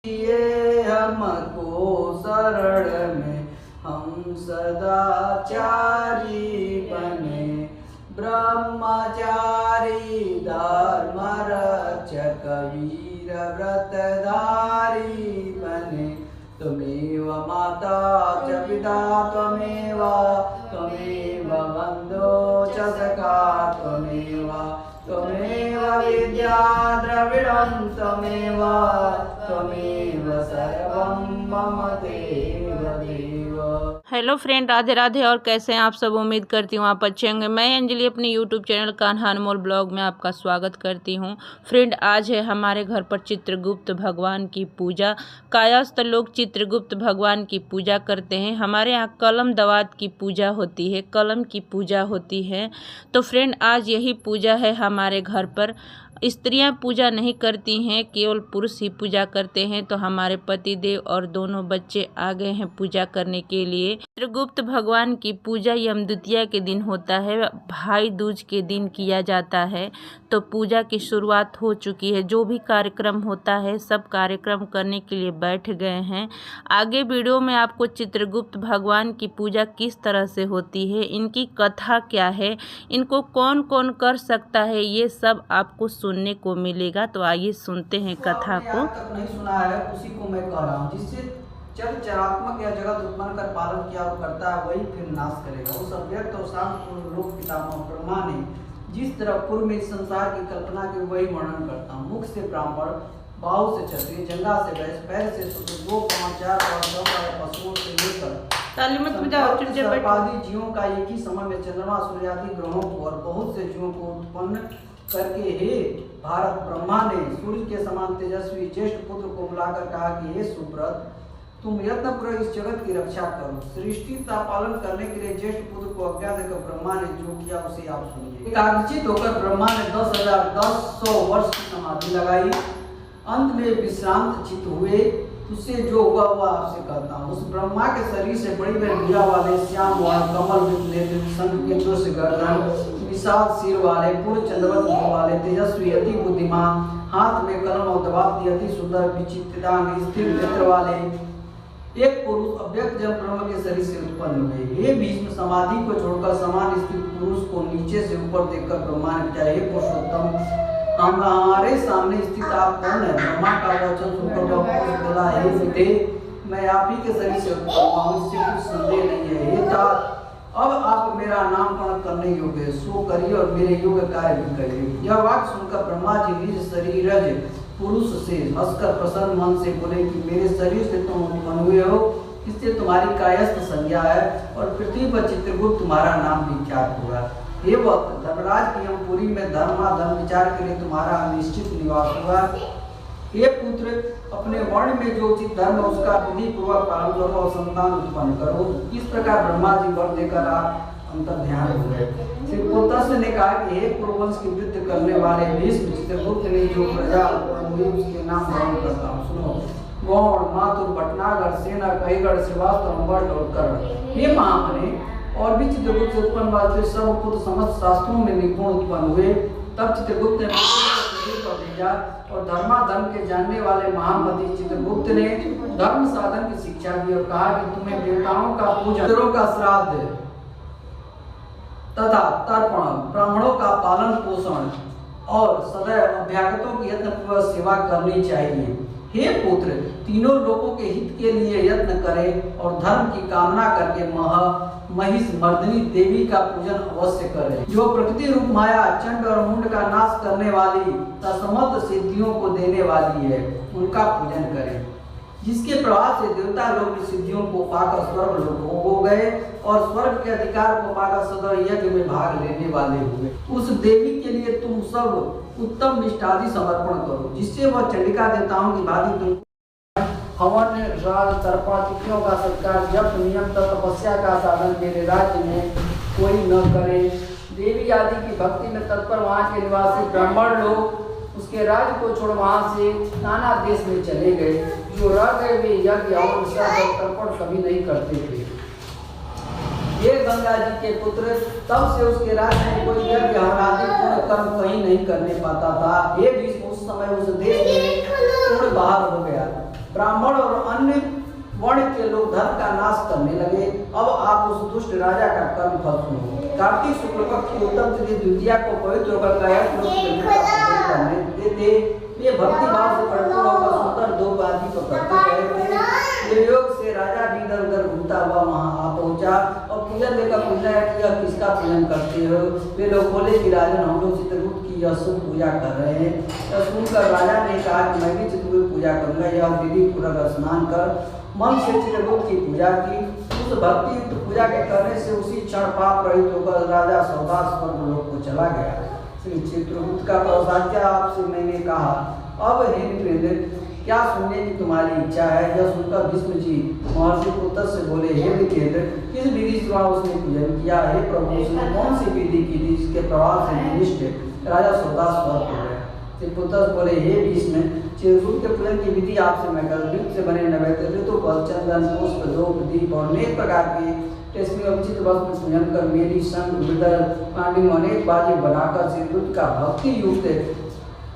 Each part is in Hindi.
ये हमको शरण में हम सदाचारी बने, ब्रह्मचारी धर्म रक्षक वीर व्रतधारी बने। त्वमेव माता च पिता त्वमेव बन्धो च सखा त्वमेव विद्या द्रविणं त्वमेव सर्वं मम देव। Hello friend, Radhe Radhe. और कैसे हैं आप सब? उम्मीद करती हूँ आप अच्छे होंगे। मैं अंजलि अपने यूट्यूब चैनल कान्हा अनमोल ब्लॉग में आपका स्वागत करती हूँ। फ्रेंड, आज है हमारे घर पर चित्रगुप्त भगवान की पूजा। कायस्थ लोग चित्रगुप्त भगवान की पूजा करते हैं। हमारे यहाँ कलम दवात की पूजा होती है, कलम की पूजा होती है। तो फ्रेंड, आज यही पूजा है हमारे घर पर। स्त्रियां पूजा नहीं करती हैं, केवल पुरुष ही पूजा करते हैं। तो हमारे पति देव और दोनों बच्चे आ गए हैं पूजा करने के लिए। चित्रगुप्त भगवान की पूजा यम द्वितीया के दिन होता है, भाई दूज के दिन किया जाता है। तो पूजा की शुरुआत हो चुकी है। जो भी कार्यक्रम होता है सब कार्यक्रम करने के लिए बैठ गए हैं। आगे वीडियो में आपको चित्रगुप्त भगवान की पूजा किस तरह से होती है, इनकी कथा क्या है, इनको कौन कौन कर सकता है, ये सब आपको सुनने को मिलेगा। तो आइए सुनते हैं कथा को। तक नहीं सुना है उसी को मैं कह रहा हूँ। जिससे चरात्मक या जगत उत्पन्न कर पालन किया करता है, वही फिर नाश करेगा। उस अव्यक्त और शांत लोक पितामह ब्रह्मा ने जिस तरह पूर्व में संसार की कल्पना की, वही वर्णन करता हूँ। मुख से ब्राह्मण, बाहु से क्षत्रिय, जंघा से वैश्य, पैर से शूद्र, दो पांव चार पांव पशुओं से लेकर आदि जीवों का एक ही समय में चंद्रमा सूर्य आदि ग्रहों को और बहुत से जीवों को उत्पन्न करके, हे भारत, ब्रह्मा ने सूर्य के समान तेजस्वी ज्येष्ठ पुत्र को बुलाकर कहा कि हे सुब्रत, तुम यत्नपूर्वक इस जगत की रक्षा करो। सृष्टि का पालन करने के लिए ज्येष्ठ पुत्र को आज्ञा देकर ब्रह्मा ने जो किया उसे आप सुनिए। एकाग्रचित होकर ब्रह्मा ने 10,100 वर्ष की समाधि लगाई। अंत में विश्रांत चित्त हुए। उससे जो हुआ वह आपसे कहता हूँ। उस ब्रह्मा के शरीर से बड़ी बड़ी भुजा वाले, श्याम वर्ण, कमल नेत्र, शंख के चोर से गर्दन, विशाल सिर वाले, पूर्ण चंद्रवत मुख वाले, तेजस्वी, अति बुद्धिमान, हाथ में कलम और दबाती, अति सुंदर, विचित्रांग, स्थिर नेत्र वाले एक पुरुष अव्यक्त जन ब्रह्म के शरीर से उत्पन्न हुए। हे भीष्म, समाधि को छोड़कर समान स्थित पुरुष को नीचे से ऊपर देखकर ब्रह्मा ने पूछा, हे पुरुषोत्तम, हमारे सामने स्थित आप कौन है? ब्रह्मा का वचन सुनकर वह बोला, हे विदे, मैं आप ही के शरीर से उत्पन्न हुआ, इससे कुछ संदेह नहीं है। हे तात, अब आप मेरा नामकरण करने योग्य है, सो करिए और मेरे योग्य कार्य भी करिए। यह वाक्य सुनकर ब्रह्मा जी निज शरीरज पुरुष से हंसकर प्रसन्न मन से बोले कि मेरे शरीर से तुम उत्पन्न हुए हो, इससे तुम्हारी कायस्थ संज्ञा है और पृथ्वी पर चित्रगुप्त तुम्हारा नाम विख्यात होगा। हे वक्त, धर्मराज की यमपुरी में धर्माधर्म विचार के लिए तुम्हारा निश्चित निवास होगा। हे पुत्र, अपने वर्ण में जो उचित धर्म है उसका विधि पूर्वक पालन करो और संतान उत्पन्न करो। इस प्रकार ब्रह्मा जी वर देकर आप अंतर ध्यान हो गए। श्री पुत्रस्य ने कहा कि हे कुरुवंश की वृद्धि करने वाले भीष्म, चित्रगुप्त ने जो प्रजा उत्पन्न हुई उसके नाम ग्रहण करता हूँ। सुनो, गौड़, मातुर, भटनागर, सेना, कईगढ़, श्रीवास्तव, भट्ट और कर्ण। हे महामने, और भी चित्रगुप्त से उत्पन्न वाले सब पुत्र समस्त शास्त्रों में निपुण उत्पन्न हुए। तब चित्रगुप्त ने भेजा और धर्माधर्म के जानने वाले महामती चित्रगुप्त ने धर्म साधन की शिक्षा दी और कहा कि तुम्हें देवताओं का पूजन, पितरों का श्राद्ध तथा तर्पण, ब्राह्मणों का पालन पोषण और सदैव अभ्यागतों की यत्नपूर्वक सेवा करनी चाहिए। हे पुत्र, तीनों लोगों के हित के लिए यत्न करें और धर्म की कामना करके महिष मर्दिनी देवी का पूजन अवश्य करें, जो प्रकृति रूप माया, चंड और मुंड का नाश करने वाली तथा समस्त सिद्धियों को देने वाली है, उनका पूजन करें। जिसके प्रभाव से देवता लोग सिद्धियों को पाकर स्वर्ग लोग हो गए और स्वर्ग के अधिकार को पाकर सदैव यज्ञ में भाग लेने वाले हुए। उस देवी के लिए तुम सब उत्तम निष्ठादि समर्पण करो, जिससे वह चंडिका देवताओं की भांति तुम हवन, राग, तर्पण, का सत्कार, जप, नियम तथा तपस्या का साधन मेरे राज्य में कोई न करे। देवी आदि की भक्ति में तत्पर वहाँ के निवासी ब्राह्मण लोग उसके राज्य को छोड़ वहाँ से नाना देश में चले गए। जो रह गए वे यज्ञ और तर्पण कभी नहीं करते थे। ये गंगा जी के पुत्र, तब से उसके राज्य में कोई यज्ञ आदि पूर्ण कर्म कहीं नहीं करने पाता था। ये भी उस समय उस देश में पूर्ण बाहर हो गया। ब्राह्मण और अन्य वर्ण के लोग धर्म का नाश करने लगे। अब आप उस दुष्ट राजा का कर्म फल सुनो। कार्तिक शुक्ल पक्ष की उत्तम तिथि द्वितीया को पवित्र होकर कायस्थ लोक के लोग का करने देते। ये भक्ति भाव से परिपूर्ण होकर सुंदर दो बाती पकड़ते रहे थे। ये योग से राजा भी इधर उधर घूमता हुआ वहां आ पहुंचा और पूजन लेकर पूछा कि यह किसका पूजन करते हो। वे लोग बोले कि राजन, हम लोग चित्रगुप्त की यह शुभ पूजा कर रहे हैं। यह सुनकर राजा ने कहा कि मैं भी चित्रगुप्त पूजा करूंगा। यह विधि पूर्वक स्नान कर मन से चित्रगुप्त की पूजा की। उस भक्ति युक्त पूजा के करने से उसी क्षण पाप रहित होकर राजा सौदास स्वर्ग लोक को चला गया। श्री चित्रगुप्त का प्रसाद्य आपसे मैंने कहा। अब हे नृपेंद्र, क्या सुनने की तुम्हारी इच्छा है? यह सुनकर भीष्म जी महर्षि पुत्र से बोले, हे नृपेंद्र, किस विधि से उसने पूजन किया? हे प्रभु, उसने कौन सी विधि की थी जिसके प्रभाव से निष्ठ राजा सौदास स्वर्ग हो गया? पुत्र बोले, हे भीष्म, चित्रगुप्त के पूजन की विधि आपसे मैं कर दूं। से बने नैवेद्य ऋतु फल, चंदन, पुष्प, धूप, दीप और अनेक प्रकार के टेस्मी और विचित्र वस्त्र पूजन कर मेरी संग मृदल पांडी अनेक बाजी बनाकर चित्रगुप्त का भक्ति युक्त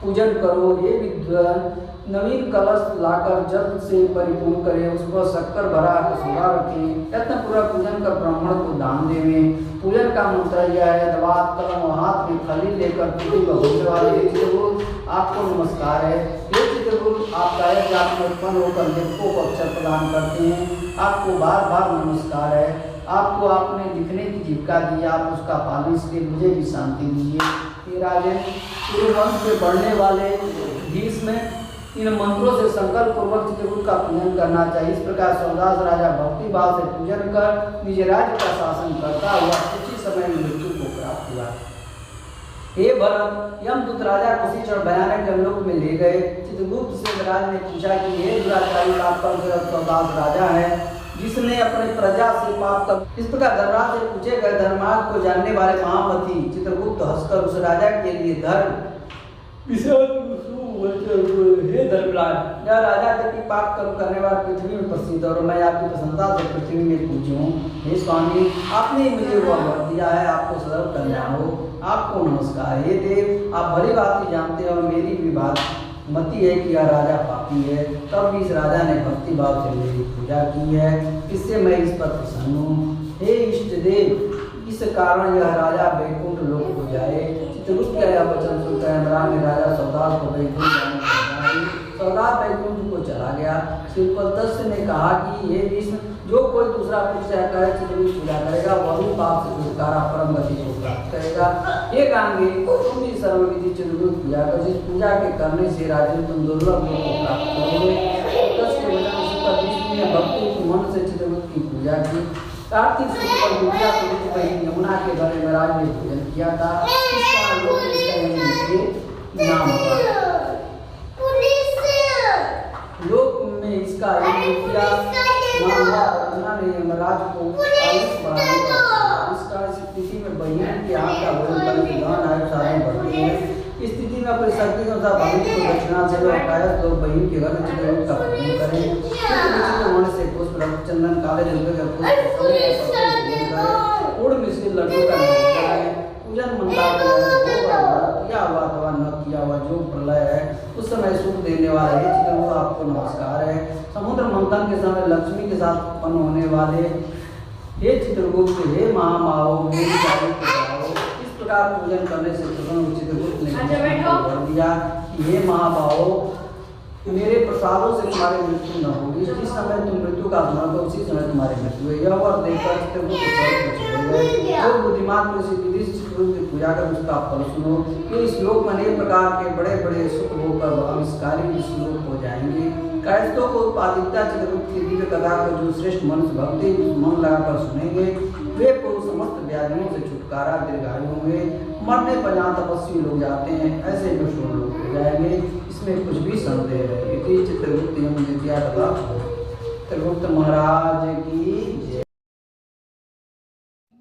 पूजन करो। ये विद्वान नवीन कलश लाकर जल से परिपूर्ण करे, उस पर शक्कर भरा कसुरा रखें, यत्न पूरा पूजन कर ब्राह्मण को दान देवें। पूजन का मंत्र यह है, दवात कलम और हाथ में खली लेकर पृथ्वी पर होने वाले चित्रगुप्त आपको नमस्कार है। ये चित्रगुप्त आप गायक जात में उत्पन्न होकर देवकों को अक्षर प्रदान करते हैं, आपको बार बार नमस्कार है। आपको आपने लिखने की जीविका दी, आप उसका पालन, इसलिए मुझे भी शांति दीजिए। राजन, सूर्यवंश में बढ़ने वाले भीष्म इन मंत्रों से संकल्प पूर्वक चित्रगुप्त का पूजन करना चाहिए। इस प्रकार सौदास राजा भक्ति भाव से पूजन कर निज राज्य का शासन करता हुआ कुछ ही समय में मृत्यु को प्राप्त हुआ। हे भरत, यमदूत राजा को उसी क्षण भयानक जमलोक में ले गए। चित्रगुप्त से राज ने पूछा कि हे दुराचारी, आप पर सौदास राजा है जिसने अपने प्रजा से पाप कर। इस प्रकार धर्मराज से पूछे गए धर्मार्थ को जानने वाले महामती चित्रगुप्त हंसकर उस राजा के लिए धर्म हे धर्मराज, यह राजा जबकि पाप कर्म करने वाला पृथ्वी में प्रसिद्ध और मैं आपकी प्रसन्नता से पृथ्वी में पूजी हूँ। हे स्वामी, आपने मुझे वह वर दिया है, आपको सदैव कल्याण हो। आपको नमस्कार। हे देव, आप भली बात ही जानते हैं और मेरी भी बात मति है कि यह राजा पापी है, तब भी इस राजा ने भक्ति भाव से मेरी पूजा की है, इससे मैं इस पर प्रसन्न हूँ। हे इष्ट देव, इस कारण यह राजा वैकुंठ लोक हो जाए। चित्रगुप्त का यह वचन सुनकर इंद्रान ने राजा सौदास को वैकुंठ जाने की सौदास वैकुंठ को चला गया। श्रीपदस्य ने कहा कि हे भीष्म, जो कोई दूसरा पुरुष करे चित्रगुप्त पूजा करेगा वह भी पाप से छुटकारा परम गति को प्राप्त करेगा। हे गांगे, तुम भी सर्वविधि चित्रगुप्त पूजा कर, जिस पूजा के करने से राजन तुम दुर्लभ लोक को प्राप्त करोगे। के वचन ने भक्ति मन से चित्रगुप्त की पूजा की। कार्तिक शुक्ल पर दुर्गा पवित्र बहन यमुना के गले में राज ने पूजन किया था। इस कारण लोग इसका नाम हुआ। लोक में इसका यमराज को इसका स्थिति में बहन के हाथ का भोजन करके धन आयु साधन बढ़ती है। इस स्थिति में अपनी शक्ति के अनुसार बहन को दक्षिणा से कायस्थ लोग बहन के घर में चित्रगुप्त का पूजन करें। मन से पुष्प रक्त चंदन काले रंग का पुष्प उड़ मिश्री लड्डू का पूजन मंत्र किया हुआ अथवा न किया हुआ जो प्रलय है उस समय सुख देने वाला है। चित्रगुप्त आपको नमस्कार है। समुद्र मंथन के समय लक्ष्मी के साथ उत्पन्न होने वाले हे चित्रगुप्त, हे महामाओ, मेरी जाति को जाओ। इस प्रकार पूजन करने से चित्रगुप्त ने वर दिया कि हे महाभाओ, मेरे प्रसादों से तुम्हारी मृत्यु न होगी। जिस समय तुम मृत्यु का स्मरण करो उसी समय तुम्हारी मृत्यु है। यह वर देखकर चित्रगुप्त स्वर्ग में चले गए। जो बुद्धिमान पुरुष विधि से चित्रगुप्त की पूजा कर उसका फल सुनो कि इस लोक में अनेक प्रकार के बड़े बड़े सुख होकर आविष्कारी श्लोक हो जाएंगे। कायस्थों को उत्पादिकता चित्रगुप्त की दिव्य कथा को जो श्रेष्ठ मनुष्य भक्ति मन लगाकर सुनेंगे वे पुरुष समस्त व्याधियों से छुटकारा दीर्घायु होंगे। मरने पर जहाँ तपस्वी लोग जाते हैं ऐसे विष्णु लोग हो जाएंगे, इसमें कुछ भी संदेह है। चित्रगुप्त चित्रगुप्त महाराज की जय।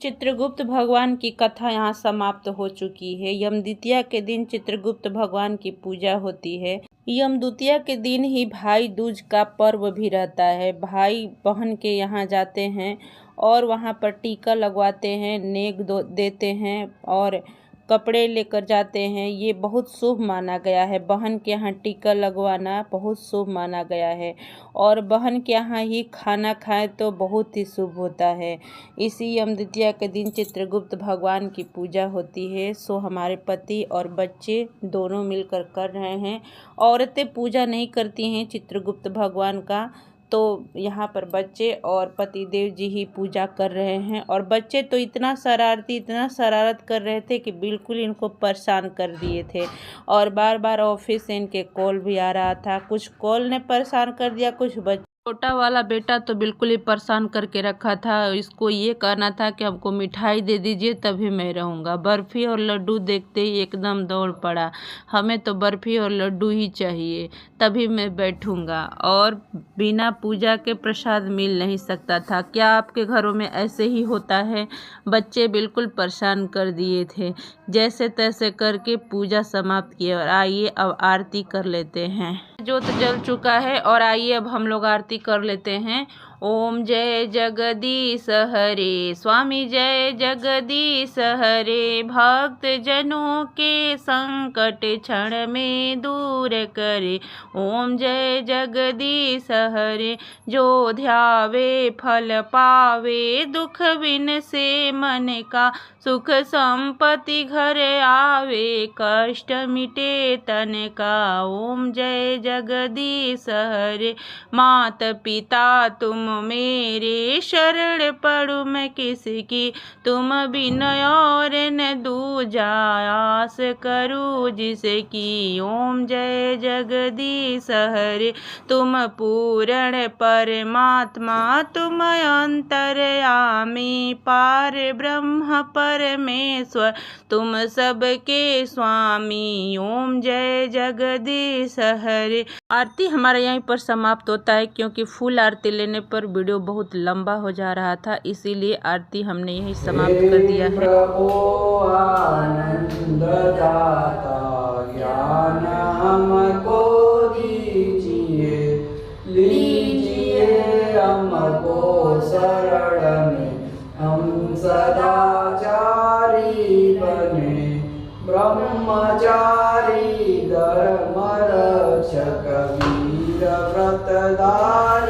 चित्रगुप्त भगवान की कथा यहाँ समाप्त हो चुकी है। यमद्वितीया के दिन चित्रगुप्त भगवान की पूजा होती है। यमद्वितीया के दिन ही भाई दूज का पर्व भी रहता है। भाई बहन के यहाँ जाते हैं और वहाँ पर टीका लगवाते हैं, नेग देते हैं और कपड़े लेकर जाते हैं, ये बहुत शुभ माना गया है। बहन के यहाँ टीका लगवाना बहुत शुभ माना गया है और बहन के यहाँ ही खाना खाएं तो बहुत ही शुभ होता है। इसी यम द्वितीया के दिन चित्रगुप्त भगवान की पूजा होती है। सो हमारे पति और बच्चे दोनों मिलकर कर रहे हैं। औरतें पूजा नहीं करती हैं चित्रगुप्त भगवान का, तो यहाँ पर बच्चे और पतिदेव जी ही पूजा कर रहे हैं। और बच्चे तो इतना शरारत कर रहे थे कि बिल्कुल इनको परेशान कर दिए थे और बार बार ऑफिस से इनके कॉल भी आ रहा था। कुछ कॉल ने परेशान कर दिया, कुछ बच्चे। छोटा वाला बेटा तो बिल्कुल ही परेशान करके रखा था। इसको ये कहना था कि हमको मिठाई दे दीजिए तभी मैं रहूँगा। बर्फ़ी और लड्डू देखते ही एकदम दौड़ पड़ा, हमें तो बर्फ़ी और लड्डू ही चाहिए तभी मैं बैठूँगा और बिना पूजा के प्रसाद मिल नहीं सकता था। क्या आपके घरों में ऐसे ही होता है? बच्चे बिल्कुल परेशान कर दिए थे। जैसे तैसे करके पूजा समाप्त की और आइए अब आरती कर लेते हैं। जोत जल चुका है और आइए अब हम लोग आरती कर लेते हैं। ओम जय जगदीश हरे, स्वामी जय जगदीश हरे, भक्त जनों के संकट क्षण में दूर करे। ओम जय जगदीश हरे, जो ध्यावे फल पावे, दुख बिन से मन का, सुख संपत्ति घर आवे, कष्ट मिटे तन का। ओम जय जगदीश हरे, मात पिता तुम मेरे, शरण पड़ू मैं किसकी, तुम बिन और न दूजा, आस करूँ जिसकी। ओम जय जगदीश हरे, तुम पूर्ण परमात्मा, तुम अंतर्यामी, पार ब्रह्म परमेश्वर, तुम सबके स्वामी। ओम जय जगदीश हरे। आरती हमारा यहीं पर समाप्त होता है क्योंकि फुल आरती लेने पर वीडियो बहुत लंबा हो जा रहा था, इसीलिए आरती हमने यहीं समाप्त कर दिया है। प्रभु आनंद दाता, ज्ञान हमको दीजिए, लीजिए हमको शरण में, हम सदाचारी बने, ब्रह्मचारी धर्म रक्षक वीर व्रतधारी।